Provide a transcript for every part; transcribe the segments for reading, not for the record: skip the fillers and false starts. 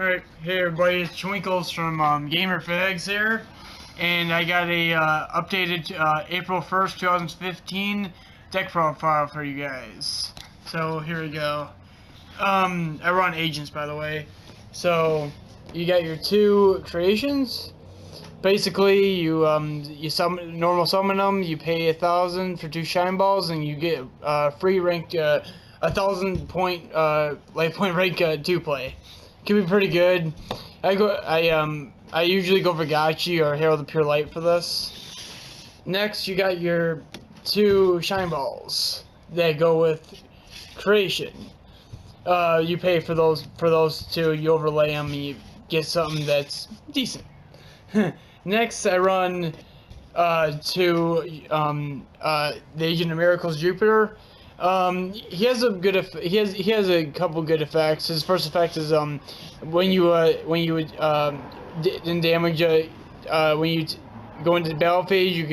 Alright, hey everybody, it's Twinkles from Gamer Fags here, and I got a updated April 1st, 2015 deck profile for you guys. So here we go. I run agents, by the way. So you got your two creations. Basically, you normal summon them. You pay 1,000 for 2 shine balls, and you get free rank 1,000 point life point rank 2 play. Can be pretty good. I usually go for Gachi or Herald of Pure Light for this. Next, you got your 2 shine balls that go with creation. You pay for those 2. You overlay them, and you get something that's decent. Next, I run the Agent of Miracles Jupiter. He has a couple good effects. His first effect is when you damage when you go into the battle phase, you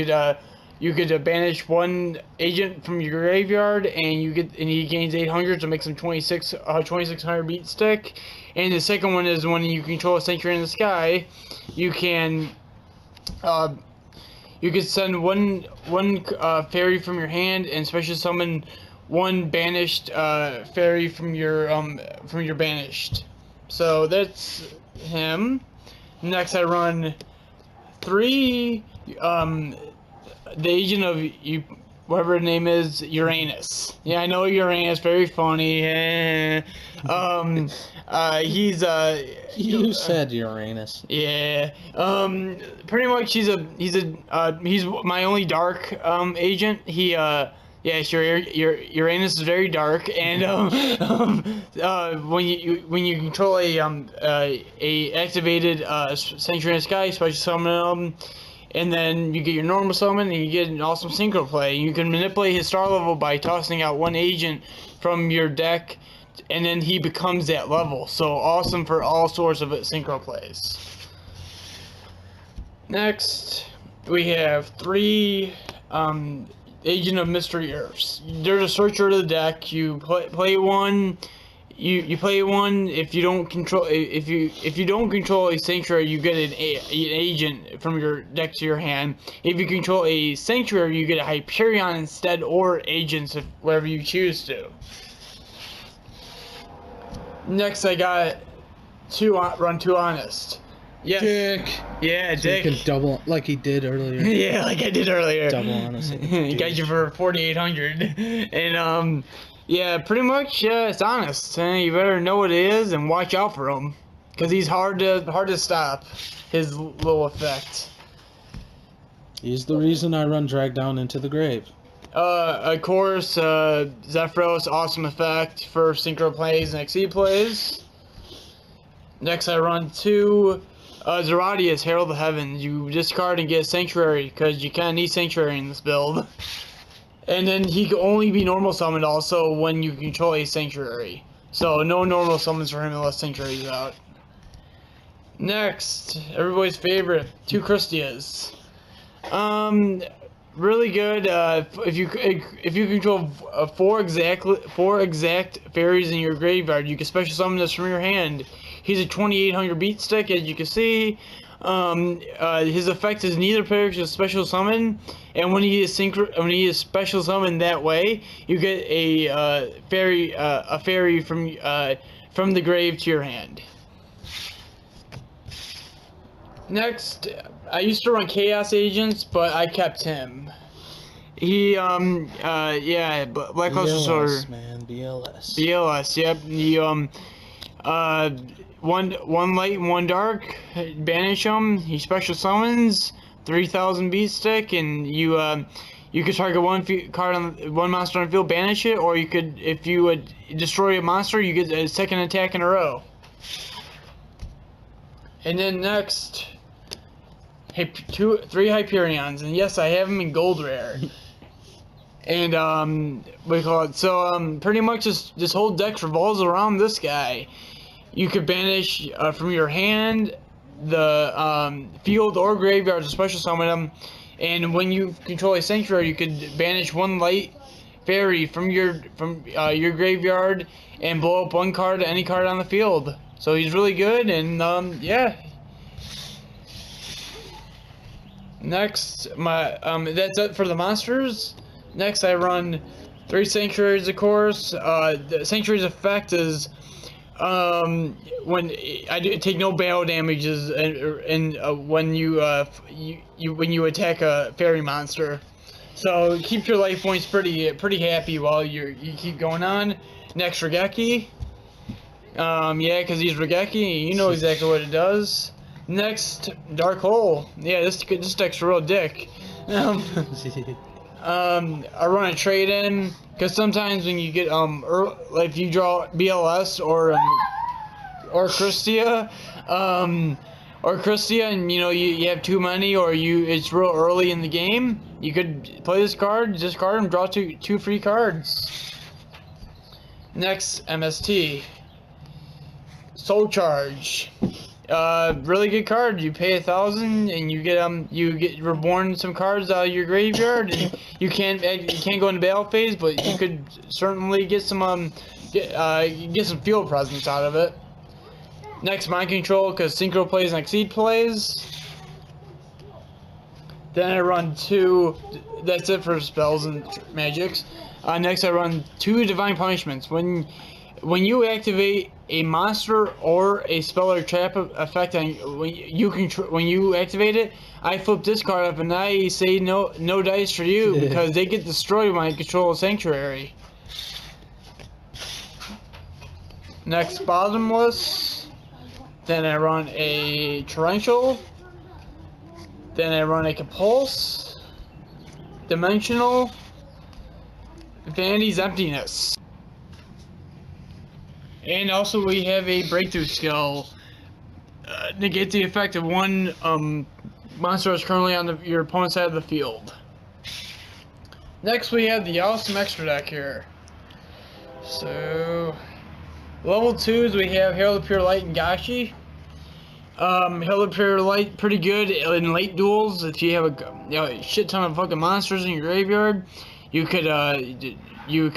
could banish 1 agent from your graveyard, and he gains 800 to make some 2600 beat stick. And the second one is when you control a sanctuary in the sky, you can send one fairy from your hand and special summon 1 banished fairy from your banished. So that's him. Next, I run 3 the agent of whatever his name is, Uranus. Yeah, I know Uranus, very funny. He's You said Uranus. Yeah. Pretty much he's my only dark agent. Yeah, sure. Uranus is very dark, and when you control a activated Sanctuary in the Sky, special summon and then you get your normal summon, and you get an awesome synchro play. You can manipulate his star level by tossing out 1 agent from your deck, and then he becomes that level. So awesome for all sorts of synchro plays. Next, we have 3 Agent of Mystery Earths. There's a searcher of the deck. You play 1. You play 1. If you don't control a sanctuary, you get an agent from your deck to your hand. If you control a sanctuary, you get a Hyperion instead, or agents, whatever you choose to. Next, I got run 2 Honest. Yes. Dick. Yeah, so Dick. You can double like he did earlier. Yeah, like I did earlier. Double Honest. He got you for 4,800, and yeah, pretty much, it's honest. You better know what it is and watch out for him, cause he's hard to stop. His little effect. He's the reason I run Drag Down into the Grave. Of course, Zephyros, awesome effect for synchro plays and XE plays. Next, I run 2 Zeratius, Herald of the Heavens. You discard and get a Sanctuary, because you kind of need Sanctuary in this build. And then he can only be normal summoned also when you control a Sanctuary. So no normal summons for him unless Sanctuary is out. Next, everybody's favorite, 2 Christias. Really good. If you control 4 exact fairies in your graveyard, you can special summon this from your hand. He's a 2,800 beat stick, as you can see. His effect is neither player can special summon, and when he is special summoned that way, you get a fairy from the grave to your hand. Next, I used to run Chaos Agents, but I kept him. He yeah, Black Luster Sword. Man, BLS. BLS, yep. He one light and 1 dark, banish him. He special summons 3,000 beat stick, and you could target 1 monster on the field, banish it, or you could, if you would destroy a monster, you get a 2nd attack in a row. And then next, 3 Hyperions, and yes, I have them in gold rare. And what do you call it? So pretty much this whole deck revolves around this guy. You could banish from your hand, the field or graveyard to special summon them, and when you control a sanctuary, you could banish 1 light fairy from your graveyard and blow up 1 card, any card on the field. So he's really good, and yeah. Next, that's it for the monsters. Next, I run 3 sanctuaries, of course. The sanctuary's effect is when I take no battle damages, and when you attack a fairy monster. So keep your life points pretty happy while you keep going on. Next, Regeki. Yeah, because he's Regeki, you know exactly what it does. Next, Dark Hole. Yeah, this deck's a real dick. I run a trade-in, because sometimes when you get, like if you draw BLS or Christia, and you know, you have too many, or it's real early in the game, you could play this card, discard them, draw two free cards. Next, MST. Soul Charge. Really good card. You pay 1,000 and you get reborn some cards out of your graveyard. And you can't go into battle phase, but you could certainly get some some field presence out of it. Next, Mind Control, because Synchro plays and Exceed plays. Then I run 2. That's it for spells and magics. Next, I run 2 Divine Punishments. When you activate a monster or a spell or trap effect, when you activate it, I flip this card up and I say no dice for you because they get destroyed when I control a sanctuary. Next, Bottomless. Then I run a Torrential. Then I run a Compulse, Dimensional, Vanity's Emptiness. And also we have a Breakthrough skill. Negate the effect of one monster that's currently on your opponent's side of the field. Next we have the awesome extra deck here. So, level 2s we have Herald of Pure Light and Gashi. Herald of Pure Light, pretty good in late duels. If you have a shit ton of fucking monsters in your graveyard, you could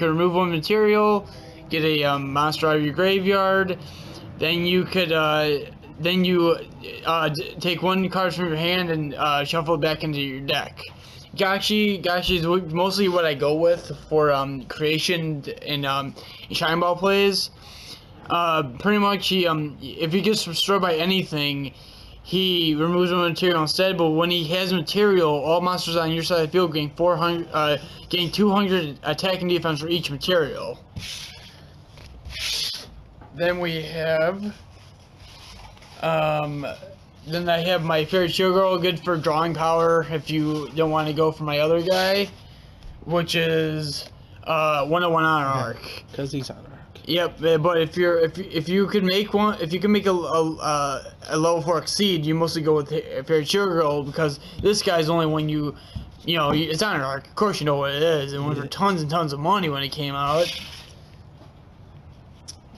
remove one material, get a monster out of your graveyard, then you could take one card from your hand and shuffle it back into your deck. Gashi is mostly what I go with for creation and Shine Ball plays. Pretty much, if he gets destroyed by anything, he removes one material instead. But when he has material, all monsters on your side of the field gain 200 attack and defense for each material. Then we have, then I have my Fairy Chill Girl, good for drawing power if you don't want to go for my other guy, which is 101 on arc. Because he's on arc. Yep, but if you can make a level 4 exceed, you mostly go with Fairy Chill Girl because this guy's only when you know it's on an arc. Of course, you know what it is. It went for tons and tons of money when it came out.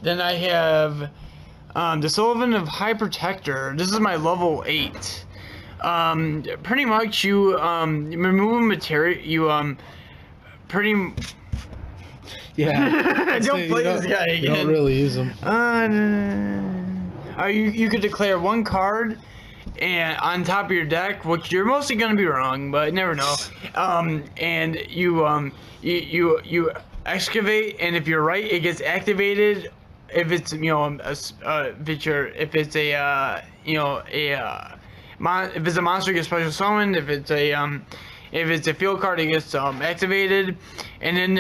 Then I have the Sullivan of High Protector. This is my level 8. Pretty much you remove material. You Yeah. Don't play this guy again. You don't really use him. You could declare one card and on top of your deck, which you're mostly gonna be wrong, but you never know. And you excavate, and if you're right, it gets activated. If it's if it's a monster, it gets special summoned. If it's a field card, it gets activated, and then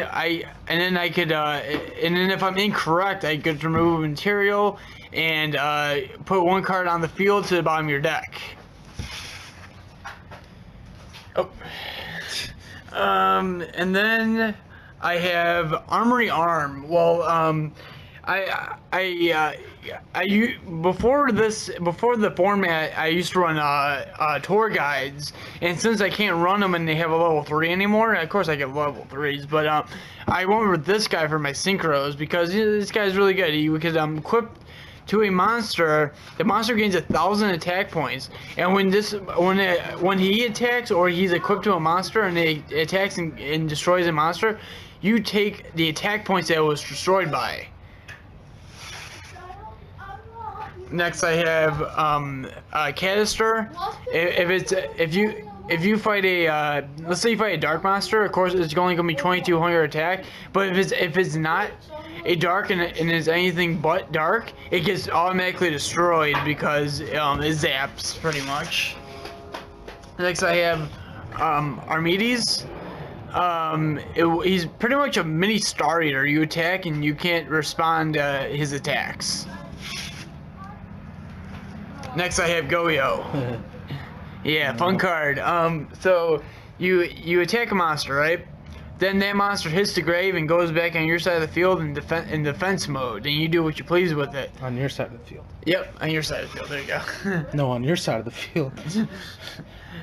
if I'm incorrect, I could remove material and put one card on the field to the bottom of your deck. Oh, and then I have Armory Arm. Well, before the format, I used to run tour guides, and since I can't run them and they have a level 3 anymore, of course I get level 3s, but I went with this guy for my synchros because this guy's really good. Because I'm equipped to a monster, the monster gains 1,000 attack points, and when he attacks or he's equipped to a monster and he attacks and destroys a monster, you take the attack points that it was destroyed by. Next I have Canister. If you fight a let's say you fight a dark monster, of course it's only gonna be 2200 attack. But if it's not a dark and is anything but dark, it gets automatically destroyed because it zaps pretty much. Next I have Armides. He's pretty much a mini Star Eater. You attack and you can't respond to his attacks. Next I have Goyo. Yeah, fun card. So you attack a monster, right? Then that monster hits the grave and goes back on your side of the field in defense mode, and you do what you please with it. On your side of the field. Yep, on your side of the field. There you go. No, on your side of the field.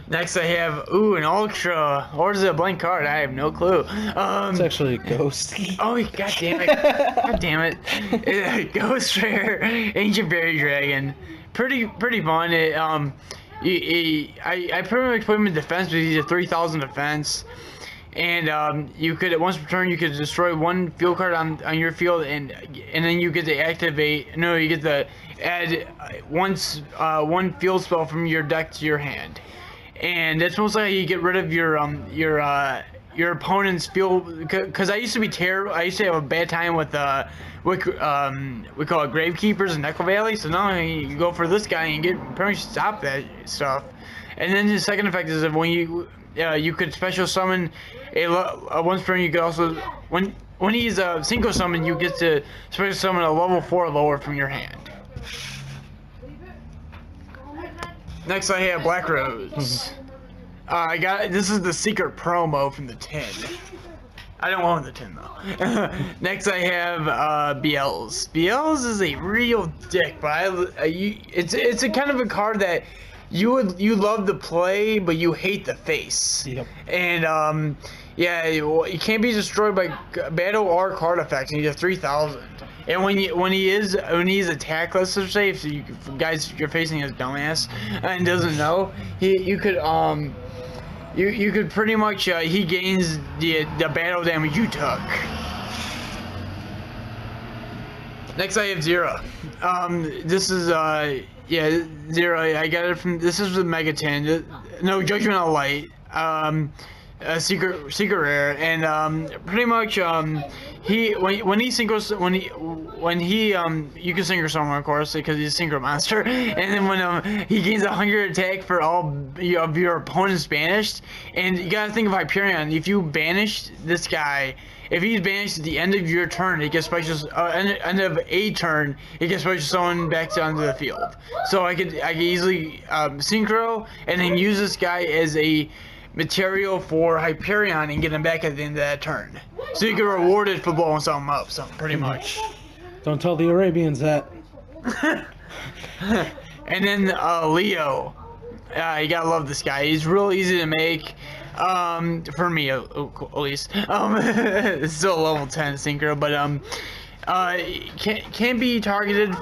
Next I have an Ultra, or is it a blank card? I have no clue. It's actually a ghost. Oh, god damn it! God damn it! Ghost Rare, Ancient Fairy Dragon. Pretty fun. I pretty much put him in defense because he's a 3000 defense, and you could once per turn you could destroy one field card on your field, and then you get to activate. No, you get to add one field spell from your deck to your hand, and that's most likely you get rid of your opponent's field. Because I used to be terrible. I used to have a bad time with we call it Gravekeepers in Echo Valley. So now you go for this guy and get pretty much stop that stuff. And then the second effect is that when you could special summon a once per turn. You could also when he's a single summon, you get to special summon a level 4 or lower from your hand. Next I have Black Rose. This is the secret promo from the tin. I don't own the tin though. Next I have BLs. BLs is a real dick, but it's a kind of a card that you love to play, but you hate the face. Yep. And yeah, it can't be destroyed by battle or card effects. And he's a 3000. And when he's attack, let's just say if guys you're facing his dumbass and doesn't know, you could pretty much he gains the battle damage you took. Next I have Zero. This is yeah, Zero. I got it from, this is the Mega 10. No, Judgment of Light. A secret rare, and pretty much when he synchros you can synchro someone, of course, because he's a synchro monster, and then when he gains 100 attack for all of your opponents banished. And you gotta think of Hyperion. If you banish this guy, if he's banished at the end of your turn, it gets special. End of a turn, it gets special someone back onto the field. So I could easily synchro and then use this guy as a material for Hyperion and get him back at the end of that turn. So you get rewarded for blowing something up, so pretty much. Don't tell the Arabians that. And then Leo. You gotta love this guy. He's real easy to make. For me at least. It's still a level 10 synchro, but can't be targeted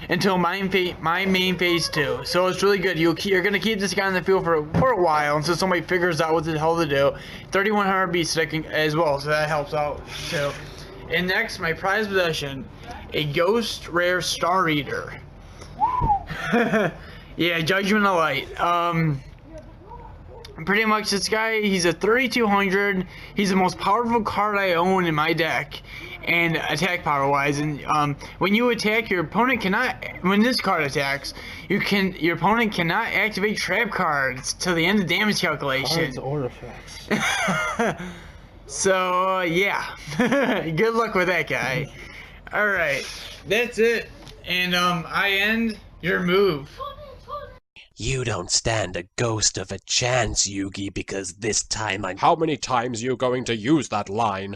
until my main phase 2. So it's really good. You're gonna keep this guy in the field for a while until somebody figures out what the hell to do. 3100 beat sticking as well, so that helps out too. And next, my prized possession, a Ghost Rare Star Eater. Yeah, Judgment of Light. Pretty much this guy, he's a 3200. He's the most powerful card I own in my deck, and attack power wise. And when you attack, your opponent cannot. When this card attacks, your opponent cannot activate trap cards till the end of damage calculation. Cards or effects. So yeah, good luck with that guy. All right, that's it, and I end your move. You don't stand a ghost of a chance, Yugi, because this time I'm— How many times are you going to use that line?